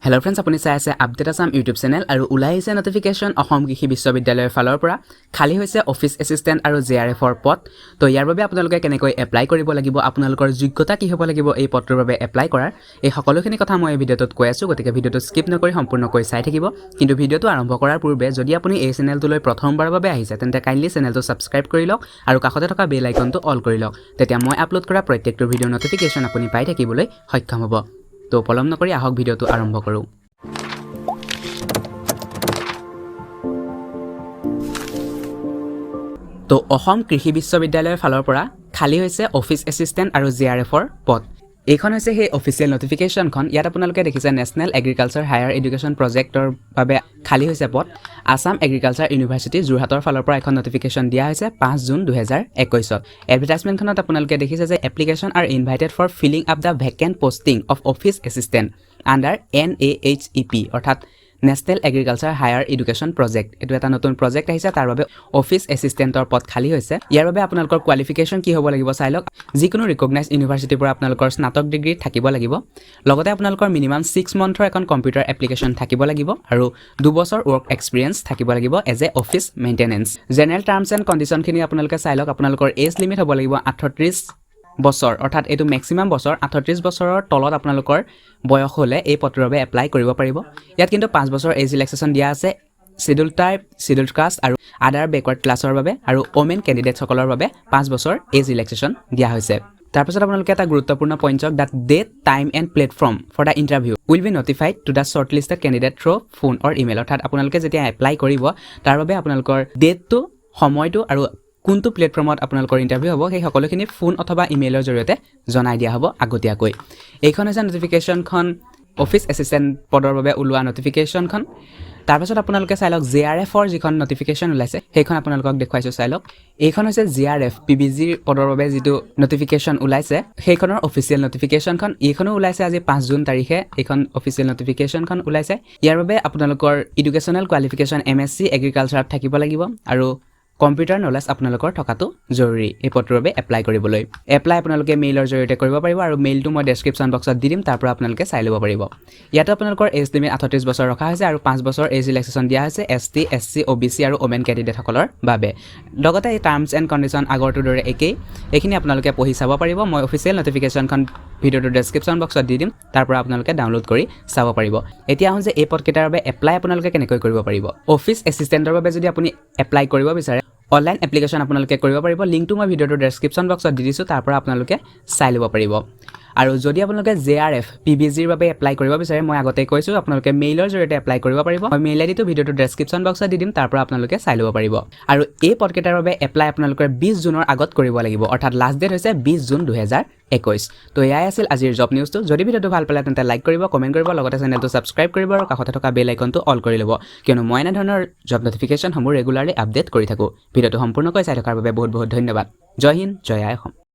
Hello' friends, আপুনি চাই আছে আপডেট আছাম ইউটিউব চেনেল আৰু ওলাই আহিছে নটিফিকেশ্যন অসম কৃষি বিশ্ববিদ্যালয়ৰ ফালৰ পৰা খালী হৈছে অফিচ এছিষ্টেণ্ট আৰু JRFৰ পদ। তো ইয়াৰ বাবে আপোনালোকে কেনেকৈ এপ্লাই কৰিব লাগিব, আপোনালোকৰ যোগ্যতা কি হ'ব লাগিব এই পদটোৰ বাবে এপ্লাই কৰাৰ, এই সকলোখিনি কথা মই এই ভিডিঅ'টোত কৈ আছোঁ। গতিকে ভিডিঅ'টো স্কিপ নকৰি সম্পূৰ্ণকৈ চাই থাকিব। কিন্তু ভিডিঅ'টো আৰম্ভ কৰাৰ পূৰ্বে যদি আপুনি এই চেনেলটোলৈ প্ৰথমবাৰৰ বাবে আহিছে তেন্তে কাইণ্ডলি চেনেলটো ছাবস্ক্ৰাইব কৰি লওক আৰু কাষতে থকা বেল আইকনটো অল কৰি লওক। তেতিয়া মই আপলোড কৰা প্ৰত্যেকটো ভিডিঅ'ৰ নটিফিকেশ্যন আপুনি পাই থাকিবলৈ সক্ষম হ'ব। তো পলম নকৰি আহক ভিডিঅ'টো আৰম্ভ কৰোঁ। তো অসম কৃষি বিশ্ববিদ্যালয়ৰ ফালৰ পৰা খালী হৈছে অফিচ এছিষ্টেণ্ট আৰু JRFৰ পদ। এইখন হৈছে সেই অফিচিয়েল নটিফিকেশ্যনখন। ইয়াত আপোনালোকে দেখিছে নেশ্যনেল এগ্ৰিকালচাৰ হায়াৰ এডুকেশ্যন প্ৰজেক্টৰ বাবে খালী হৈছে পদ। আছাম এগ্ৰিকালচাৰ ইউনিভাৰ্চিটি যোৰহাটৰ ফালৰ পৰা এখন নটিফিকেশ্যন দিয়া হৈছে 5 জুন 2021। এডভাৰটাইজমেণ্টখনত আপোনালোকে দেখিছে যে application are invited for filling up the vacant posting of office assistant under NAHEP অৰ্থাৎ national agriculture higher education project. এইটো এটা নতুন প্ৰজেক্ট আহিছে, তাৰ বাবে অফিচ এছিষ্টেণ্টৰ পদ খালী হৈছে। ইয়াৰ বাবে আপোনালোকৰ কোৱালিফিকেশ্যন কি হ'ব লাগিব চাই লওক। যিকোনো ৰিকগনাইজ ইউনিভাৰ্চিটিৰ পৰা আপোনালোকৰ স্নাতক ডিগ্ৰী থাকিব লাগিব। লগতে আপোনালোকৰ মিনিমাম 6 মান্থৰ এখন কম্পিউটাৰ এপ্লিকেশ্যন থাকিব লাগিব আৰু 2 বছৰ ৱৰ্ক এক্সপিৰিয়েঞ্চ থাকিব লাগিব as a office maintenance. General terms and কণ্ডিশ্যনখিনি আপোনালোকে চাই লওক। আপোনালোকৰ এজ লিমিট হ'ব লাগিব 38 বছৰ, অৰ্থাৎ এইটো মেক্সিমাম বছৰ। 38 বছৰৰ তলত আপোনালোকৰ বয়স হ'লে এই পদটোৰ বাবে এপ্লাই কৰিব পাৰিব। ইয়াত কিন্তু 5 বছৰ এজ ৰিলেক্সেশ্যন দিয়া আছে চিডিউল টাইপ, চিডিউল কাষ্ট আৰু আদাৰ বেকৱাৰ্ড ক্লাছৰ বাবে, আৰু ওমেন কেণ্ডিডেটসকলৰ বাবে 5 বছৰ এজ ৰিলেক্সেশ্যন দিয়া হৈছে। তাৰপিছত আপোনালোকে এটা গুৰুত্বপূৰ্ণ পইণ্ট চাওক, the date, time and platform for the interview will be notified to the short listed candidate through phone or email. অৰ্থাৎ আপোনালোকে যেতিয়া এপ্লাই কৰিব তাৰ বাবে আপোনালোকৰ ডেটটো, সময়টো আৰু কোনটো প্লেটফৰ্মত আপোনালোকৰ ইণ্টাৰভিউ হ'ব সেই সকলোখিনি ফোন অথবা ইমেইলৰ জৰিয়তে জনাই দিয়া হ'ব আগতীয়াকৈ। এইখন হৈছে নটিফিকেশ্যনখন, অফিচ এছিষ্টেণ্ট পদৰ বাবে ওলোৱা নটিফিকেশ্যনখন। তাৰপাছত আপোনালোকে চাই লওক JRFৰ যিখন নটিফিকেশ্যন ওলাইছে সেইখন আপোনালোকক দেখুৱাইছোঁ, চাই লওক। এইখন হৈছে JRF PBG পদৰ বাবে যিটো নটিফিকেশ্যন ওলাইছে সেইখনৰ অফিচিয়েল নটিফিকেশ্যনখন। এইখনো ওলাইছে আজি 5 জুন তাৰিখে এইখন অফিচিয়েল নটিফিকেশ্যনখন ওলাইছে। ইয়াৰ বাবে আপোনালোকৰ এডুকেশ্যনেল কোৱালিফিকেশ্যন MSc এগ্ৰিকালচাৰত থাকিব লাগিব আৰু কম্পিউটাৰ নলেজ আপোনালোকৰ থকাটো জৰুৰী এই পদটোৰ বাবে এপ্লাই কৰিবলৈ। এপ্লাই আপোনালোকে মেইলৰ জৰিয়তে কৰিব পাৰিব আৰু মেইলটো মই ডেছক্ৰিপশ্যন বক্সত দি দিম, তাৰ পৰা আপোনালোকে চাই ল'ব পাৰিব। ইয়াতো আপোনালোকৰ এজ লিমিট 38 বছৰ ৰখা হৈছে আৰু 5 বছৰ এজ ৰিলেক্সেশ্যন দিয়া হৈছে ST, SC, OBC আৰু ওমেন কেণ্ডিডেটসকলৰ বাবে। লগতে এই টাৰ্মছ এণ্ড কণ্ডিশ্যন আগৰটোৰ দৰে একেই, এইখিনি আপোনালোকে পঢ়ি চাব পাৰিব। মই অফিচিয়েল নটিফিকেশ্যনখন ভিডিঅ'টোৰ ডেছক্ৰিপশ্যন বক্সত দি দিম, তাৰ পৰা আপোনালোকে ডাউনলোড কৰি চাব পাৰিব। এতিয়া আহোঁ যে এই পদকেইটাৰ বাবে এপ্লাই আপোনালোকে কেনেকৈ কৰিব পাৰিব। অফিচ এছিষ্টেণ্টৰ বাবে যদি আপুনি এপ্লাই কৰিব বিচাৰে অনলাইন এপ্লিকেশ্যন আপোনালোকে কৰিব পাৰিব। লিংকটো মই ভিডিঅ'টোৰ ডেছক্ৰিপশ্যন বক্সত দি দিছোঁ, তাৰ পৰা আপোনালোকে চাই ল'ব পাৰিব। আৰু যদি আপোনালোকে JRF PBGৰ বাবে এপ্লাই কৰিব বিচাৰে মই আগতে কৈছোঁ আপোনালোকে মেইলৰ জৰিয়তে এপ্লাই কৰিব পাৰিব। মই মেইল আইডিটো ভিডিঅ'টোৰ ডেছক্ৰিপশ্যন বক্সত দি দিম, তাৰ পৰা আপোনালোকে চাই ল'ব পাৰিব। আৰু এই পদকেইটাৰ বাবে এপ্লাই আপোনালোকে 20 জুনৰ আগত কৰিব লাগিব, অৰ্থাৎ লাষ্ট ডেট হৈছে 20 জুন 2021। তো এয়াই আছিল আজিৰ জব নিউজটো। যদি ভিডিঅ'টো ভাল পালে তেন্তে লাইক কৰিব, কমেণ্ট কৰিব, লগতে চেনেলটো ছাবস্ক্ৰাইব কৰিব আৰু কাষতে থকা বেল আইকনটো অল কৰি ল'ব, কিয়নো মই এনেধৰণৰ জব নটিফিকেশ্যনসমূহ ৰেগুলাৰলি আপডেট কৰি থাকোঁ। ভিডিঅ'টো সম্পূৰ্ণকৈ চাই থকাৰ বাবে বহুত বহুত ধন্যবাদ। জয় হিন্দ, জয় আই অসম।